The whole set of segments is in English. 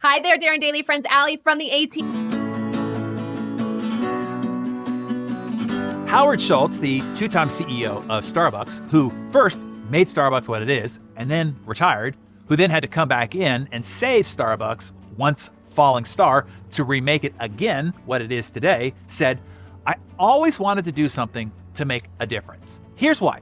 Hi there, Darren Daily friends. Allie from the AT. Howard Schultz, the two-time CEO of Starbucks, who first made Starbucks what it is and then retired, who then had to come back in and save Starbucks once falling star to remake it again what it is today, said, "I always wanted to do something to make a difference." Here's why.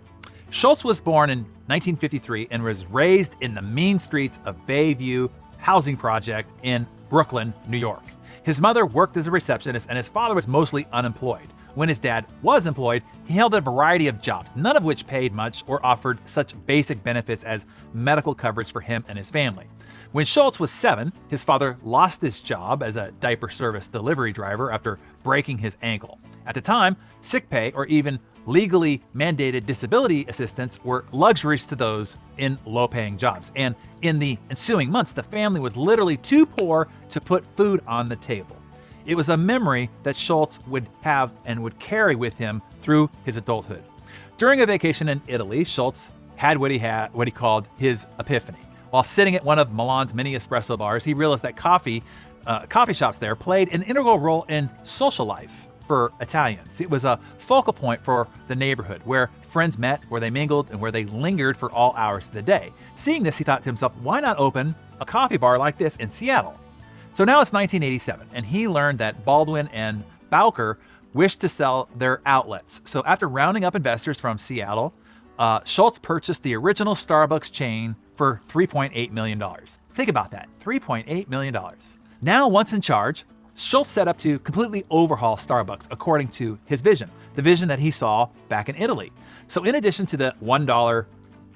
Schultz was born in 1953 and was raised in the mean streets of Bayview housing project in Brooklyn, New York. His mother worked as a receptionist and his father was mostly unemployed. When his dad was employed, he held a variety of jobs, none of which paid much or offered such basic benefits as medical coverage for him and his family. When Schultz was 7, his father lost his job as a diaper service delivery driver after breaking his ankle. At the time, sick pay or even legally mandated disability assistance were luxuries to those in low-paying jobs. And in the ensuing months, the family was literally too poor to put food on the table. It was a memory that Schultz would have and would carry with him through his adulthood. During a vacation in Italy, Schultz had what he called his epiphany. While sitting at one of Milan's many espresso bars, he realized that coffee shops there played an integral role in social life for Italians. It was a focal point for the neighborhood where friends met, where they mingled, and where they lingered for all hours of the day. Seeing this, he thought to himself, why not open a coffee bar like this in Seattle? So now it's 1987, and he learned that Baldwin and Bowker wished to sell their outlets. So after rounding up investors from Seattle, Schultz purchased the original Starbucks chain for $3.8 million. Think about that, $3.8 million. Now, once in charge, Schultz set up to completely overhaul Starbucks according to his vision, the vision that he saw back in Italy. So in addition to the $1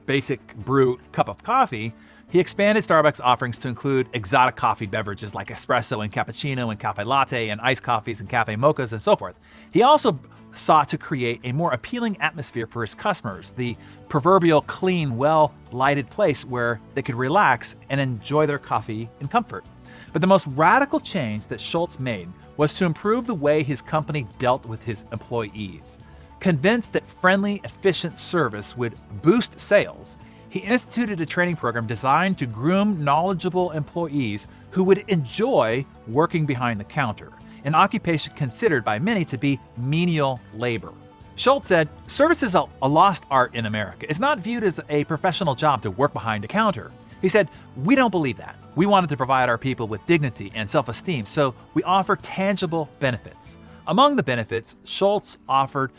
basic brew cup of coffee, he expanded Starbucks offerings to include exotic coffee beverages like espresso and cappuccino and cafe latte and iced coffees and cafe mochas and so forth. He also sought to create a more appealing atmosphere for his customers, the proverbial clean, well-lighted place where they could relax and enjoy their coffee in comfort. But the most radical change that Schultz made was to improve the way his company dealt with his employees. Convinced that friendly, efficient service would boost sales, he instituted a training program designed to groom knowledgeable employees who would enjoy working behind the counter, an occupation considered by many to be menial labor. Schultz said, "Service is a lost art in America. It's not viewed as a professional job to work behind a counter." He said, "We don't believe that. We wanted to provide our people with dignity and self-esteem, so we offer tangible benefits." Among the benefits Schultz offered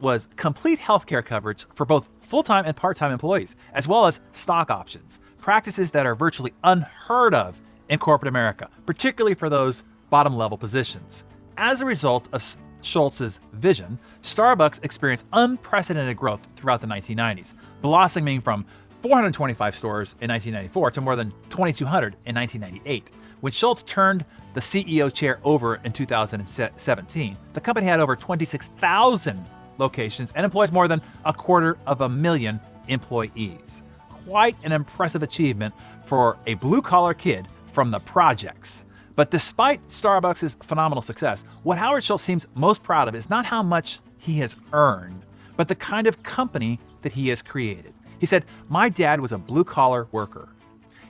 was complete healthcare coverage for both full-time and part-time employees, as well as stock options, practices that are virtually unheard of in corporate America, particularly for those bottom-level positions. As a result of Schultz's vision, Starbucks experienced unprecedented growth throughout the 1990s, blossoming from 425 stores in 1994 to more than 2,200 in 1998. When Schultz turned the CEO chair over in 2017, the company had over 26,000 locations and employs more than 250,000 employees. Quite an impressive achievement for a blue-collar kid from the projects. But despite Starbucks' phenomenal success, what Howard Schultz seems most proud of is not how much he has earned, but the kind of company that he has created. He said, "My dad was a blue-collar worker.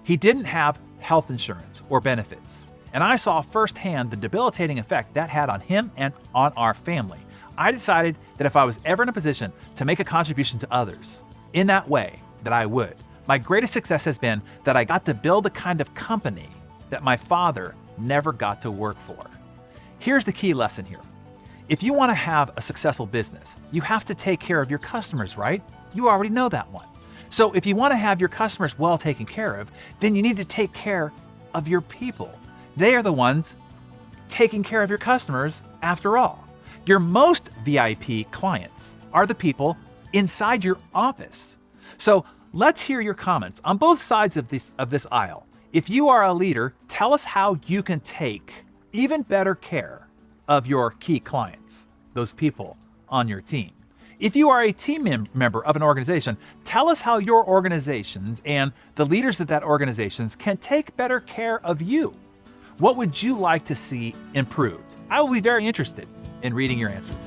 He didn't have health insurance or benefits, and I saw firsthand the debilitating effect that had on him and on our family. I decided that if I was ever in a position to make a contribution to others in that way, that I would. My greatest success has been that I got to build the kind of company that my father never got to work for." Here's the key lesson here. If you want to have a successful business, you have to take care of your customers, right? You already know that one. So if you want to have your customers well taken care of, then you need to take care of your people. They are the ones taking care of your customers after all. Your most VIP clients are the people inside your office. So let's hear your comments on both sides of this aisle. If you are a leader, tell us how you can take even better care of your key clients, those people on your team. If you are a team member of an organization, tell us how your organizations and the leaders of that organizations can take better care of you. What would you like to see improved? I will be very interested in reading your answers.